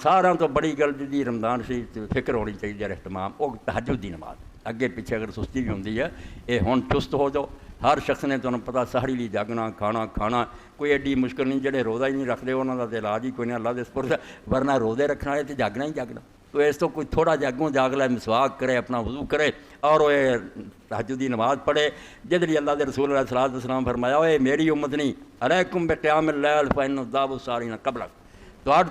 سارا تو بڑی گل جی رمضان شریف فکر ہونی چاہیے اہتمام وہ تہجد دی نماز اگے پیچھے اگر سستی بھی ہوندی ہے یہ ہن چست ہو جاؤ ہر شخص نے تمہیں پتا سحری لی جاگنا کھانا کوئی ایڈی مشکل نہیں جڑے روزہ ہی نہیں رکھتے انہوں کا تو علاج ہی کوئی نہیں اللہ دے سپرد ورنہ روزے رکھنے والے تو جاگنا ہی جاگنا تو اس تو کوئی تھوڑا جاگوں جاگ لے مسواک کرے اپنا وضو کرے اور وہ تہجد دی نماز پڑھے جدری اللہ دے رسول علیہ الصلوۃ والسلام فرمایا اے میری امت نہیں علیکم بقیام اللیل فإن الذئب السارین قبلک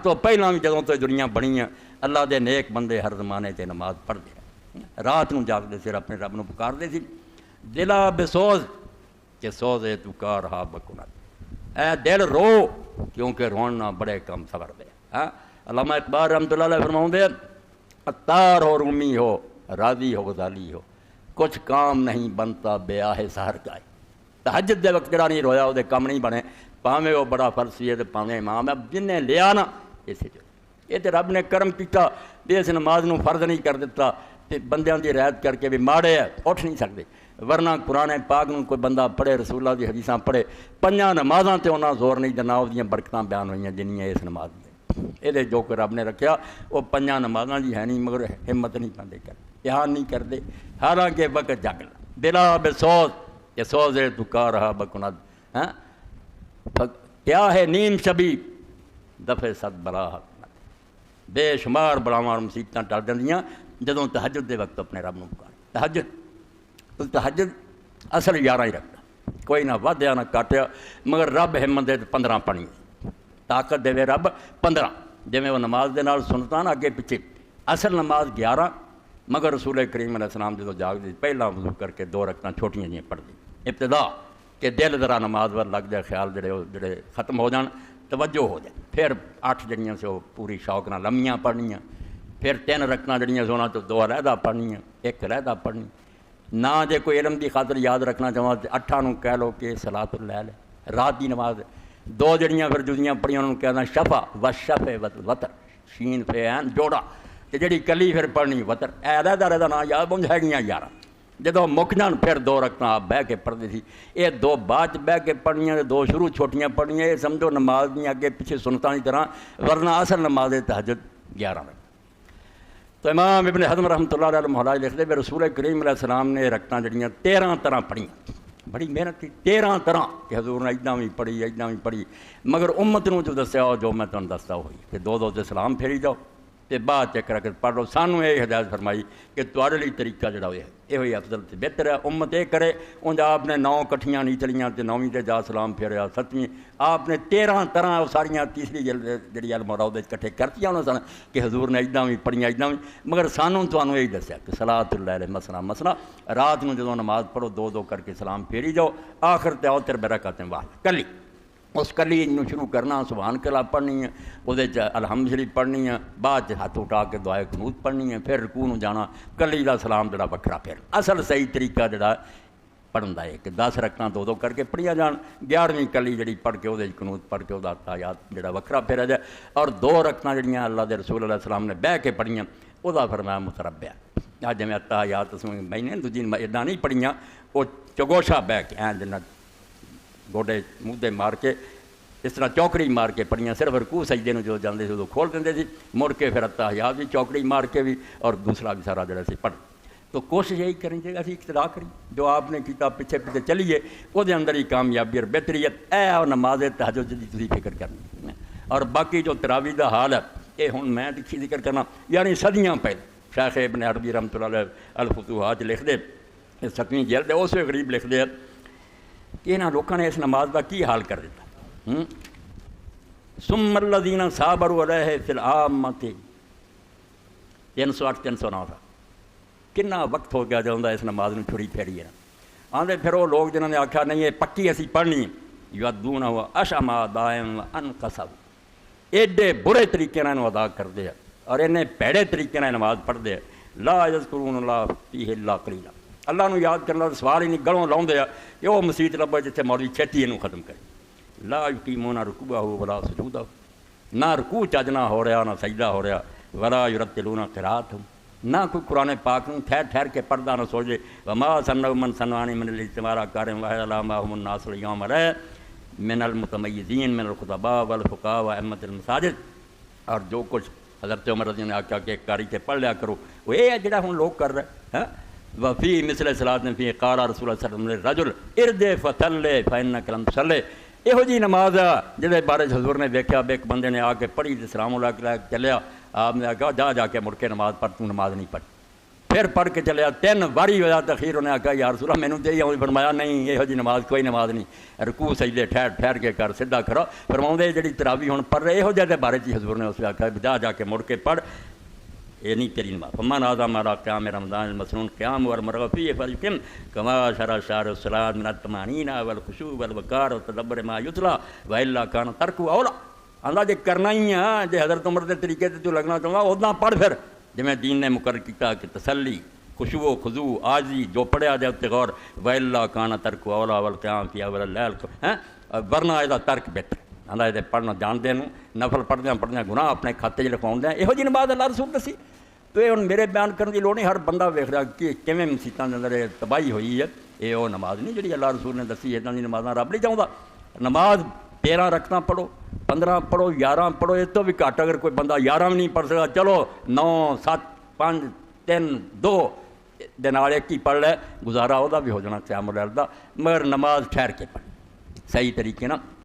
تو پہلا بھی جدوں تو دنیا بنی ہے اللہ دے نیک بندے ہر زمانے تے نماز پڑھتے ہیں رات نو جاگتے سر اپنے رب نو پکارتے سی دلا بسوز کہ سوزے تو کار ہا بکنت اے دل رو کیونکہ رونا بڑے کم صبر دے علامہ اقبال رحمۃ اللہ علیہ فرماؤں دے عطار ہو رومی ہو راضی ہو غزالی ہو کچھ کام نہیں بنتا بے آہ سحر کا تہجد دے وقت جڑا نہیں رویا وہ کام نہیں بنے پاویں وہ بڑا فرسی ہے تو پاویں امام ہے جن نے لیا نا اسے جو یہ تو رب نے کرم کیتا اس نماز نو فرض نہیں کر دیتا تے بندیاں دی رعایت کر کے بھی ماڑے ہے اٹھ نہیں سکتے ورنہ قرآن پاک نو کوئی بندہ پڑھے رسول اللہ دی حدیثاں پڑھے پنجاں نمازاں تے انہاں زور نہیں دینا وہ برکتاں بیان ہوئیاں جنیاں اس نماز دے یہ جو کہ رب نے رکھیا وہ پنجاں نمازاں دی ہے نہیں مگر ہمت نہیں پاندے کر دھیان نہیں کرتے حالانکہ وقت جاگنا دلا بے سوز یہ سوزے تو کار رہا بکند کیا ہے نیم شبی دفع صد بلا بے شمار بڑاواں مصیبتاں ٹل جاندیاں جدوں تہجد دے وقت اپنے رب نو پکار تہجد اصل 11 ہی رکھتا کوئی نہ ودیا نہ کٹیا مگر رب ہمت دے 15 پڑھی طاقت دے رب 15 جویں وہ نماز دے نال سنتا نا اگے پیچھے اصل نماز 11 مگر رسول کریم علیہ السلام جدوں جاگدے پہلا وضو کر کے 2 رکعتاں چھوٹیاں جیاں پڑھدے ابتدا کہ دل ذرا نماز ور لگ جائے خیال جڑے ختم ہو جان توجہ ہو جائے پھر 8 جڑیاں سے وہ پوری شوق نہ لمیاں پڑھنیاں پھر 3 رکعتاں جڑیاں سے انہاں تو 2 علیحدہ پڑھنیاں 1 علیحدہ پڑھنی نہ جے کوئی علم دی خاطر یاد رکھنا چاہواں 8 نو کہہ لو کہ صلاۃ اللیل رات دی نماز 2 جڑیاں پھر جدیاں پڑھیاں انہوں کہنا شفا و شفع وتر شین فے عین جوڑا تے جڑی کلی پھر پڑھنی وتر علیحدہ نہ یاد بنج ہے گیاں 11 جدوں مک جان پھر 2 رکعتاں آپ بہ کے پڑھتے سی یہ 2 بعد بہ کے پڑھنیاں 2 شروع چھوٹیاں پڑھنیاں یہ سمجھو نماز نہیں اگے پیچھے سنتاں کی طرح ورنہ اصل نماز تہجد 11 رکعت تو امام ابن حزم رحمۃ اللہ علیہ محلہ لکھتے ہیں رسول کریم علیہ السلام نے رکعتاں جڑیاں 13 طرح پڑھیاں بڑی محنت کی 13 طرح کہ حضور نے اجداں بھی پڑھی مگر امت نو جو دسیا جو میں تمہیں دستا ہوئی کہ 2 تے سلام پھیری جاؤ تے بعد چیک رکعت پڑھ لو سانوں یہ ہدایت فرمائی کہ تہاڈے لئی طریقہ جڑا ہویا یہ ہوئی افضل تے بہتر ہے امت یہ کرے اونج آپ نے 9 کٹھیاں نہیں چلیاں تے 9ویں تے جا سلام پھیریا 7ویں آپ نے 13 طرح ساریاں تیسری جڑی الموعود وچ کٹھے کرتیاں انہاں سن کہ حضور نے اجداں بھی پڑھیاں اجداں بھی مگر سانوں تانوں یہی دسیا کہ صلاۃ اللیل مثنا رات نو جدوں نماز پڑھو 2 کر کے سلام پھیری جاؤ آخر تے اوتر برکاتیں واحد کلی اس کلی نو شروع کرنا سبحان کلا پڑھنی ہے وہ الحمد شریف پڑھنی ہے بعد ہاتھ اٹھا کے دعائے قنوت پڑھنی ہے پھر رکوع نو جانا کلی دا سلام جڑا وکھرا پھر اصل صحیح طریقہ جڑا پڑھن دا ہے کہ 10 رکعتاں 2 کر کے پڑھیاں جان 11ویں کلی جڑی پڑھ کے وہ قنوت پڑھ کے وہ تحیات جڑا وکھرا پھیرا جائے اور 2 رکعتاں جڑیاں اللہ دے رسول علیہ السلام نے بہ کے پڑھیاں وہ فرمایا متربع جویں تحیات میں نے دوجی ادا نہیں پڑھیاں وہ چگوشا بہ کے جنت گوڈے مودے مار کے اس طرح چوکڑی مار کے پڑھیاں صرف رکوع سجدے نو جو جاندے سی کھول دیندے سی مڑ کے پھر تحیات بھی چوکڑی مار کے بھی اور دوسرا بھی سارا جڑا سی پڑھ تو کوشش یہی کرنی چاہیے اسی اقتدا کری جو آپ نے کیتا پیچھے چلیے وہ اندر ہی کامیابی اور بہتریت اور نماز تہجد دی تسی فکر کرنی اور باقی جو تراویح دا حال ہے یہ ہن میں ذکر کرنا یعنی صدیاں پہلے شیخ ابن عربی رحمۃ اللہ علیہ الفتوحات لکھ دے 7ویں جلد اس سے غریب لکھ دے کہ انہاں لوکاں نے اس نماز کا کی حال کر دیتا ثم الذین صابروا علیہ فی العامۃ 308 309 تھا کنا وقت ہو گیا جدوں اس نماز نو چھڑی پھیری ہے آندے پھر وہ لوگ جنہوں نے آکھا نہیں یہ پکی اسی پڑھنی یؤدونہ اشما دائم انقصب ایڈے برے طریقے نال ادا کرتے ہیں اور انہیں پیڑے طریقے نال نماز پڑھتے ہیں لا یذکرون اللہ فیہ الا قلیلا اللہ نو یاد کرنا سوال ہی نہیں گلوں لاؤندے کہ وہ مسیت لبے جتھے مولوی چھتی اینوں ختم کرے لا یقیمون رکوعہ ولا سجودہ نہ رکوع چجنا ہو رہا نہ سجدہ ہو رہا ولا یرتلون قراءتہم نہ کوئی قرآن پاک نوں ٹھہر ٹھہر کے پڑھدا نہ سوچے وما سنوا من سنوانی من الاجتماع کارم واحد علامہم الناس اليوم علیہ من المتمیزین من الخطباء والفقہاء وائمۃ المساجد اور جو کچھ حضرت عمر رضی اللہ عنہ نے آخیا کہ ایک کاری سے پڑھ لیا کرو، وہ یہ ہے جڑا ہن لوگ کر رہے ہیں۔ وفی مثل صلاۃ فی قال رسول اللہ صلی اللہ علیہ وسلم رجل ارد فصلی فانک لم تصلی، یہو جی نماز ہے جہدے بارے حضور نے دیکھا ایک بندے نے آ کے پڑھی تے سلام علیکم چلیا، آپ نے کہا جا کے مڑ کے نماز پڑھ، تو نماز نہیں پڑھ، پھر پڑھ کے چلیا 3 باری وجہ تخیر، انہیں آخیا یا رسول اللہ مینوں چاہیے، فرمایا نہیں یہو جی نماز کوئی نماز نہیں، رکوع سجدے ٹھہر کے کر سیدھا کرو، فرماؤندے جڑی تراویح ہن پڑھ رہے یہو جہے بارے چ حضور نے اس آخیا جا کے مڑ کے پڑھ، یہ نہیں تیری نماز۔ فمن اعظم على قیام رمضان المسنون قیام والمرغب فيه فليقم كما شرع شهر الصلاة من الطمأنينة والخشوع والوقار والتدبر ما يتلى والا كان تركه اولى، آندا جے کرنا ہی ہے، جے حضرت عمر دے طریقے تے تو لگنا چاہتا اُداں پڑھ، پھر جویں دین نے مقرر کیتا کہ تسلی خشوع و خضوع عاجزی جو پڑھیا جائے تے غور، والا كان تركه اولى والقيام في اول الليل، ورنہ ادا ترک بہتر، آندا یہ پڑھنا جانتے ہیں، نفل پڑھدیاں گناہ اپنے کھاتے چ لکھواؤندے ہیں، یہو جی نماز اللہ رسول دسی۔ تو یہ ہن میرے بیان کرنے کی لوڑ نہیں، ہر بندہ ویکھ رہا کہ کیویں مسیتاں دے اندر تباہی ہوئی ہے، یہ وہ نماز نہیں جڑی اللہ رسول نے دسی، اتنا دی نمازاں رب نہیں چاہتا۔ نماز 13 رکعتاں پڑھو، 15 پڑھو، 11 پڑھو، اس تو بھی گھٹ اگر کوئی بندہ 11 بھی نہیں پڑھ سکتا، چلو 9 7 5 3 2 دے نال ایک ہی پڑھ لے، گزارا وہ بھی ہو جانا قیام اللیل دا، مگر نماز ٹھہر کے پڑھ صحیح طریقے نال۔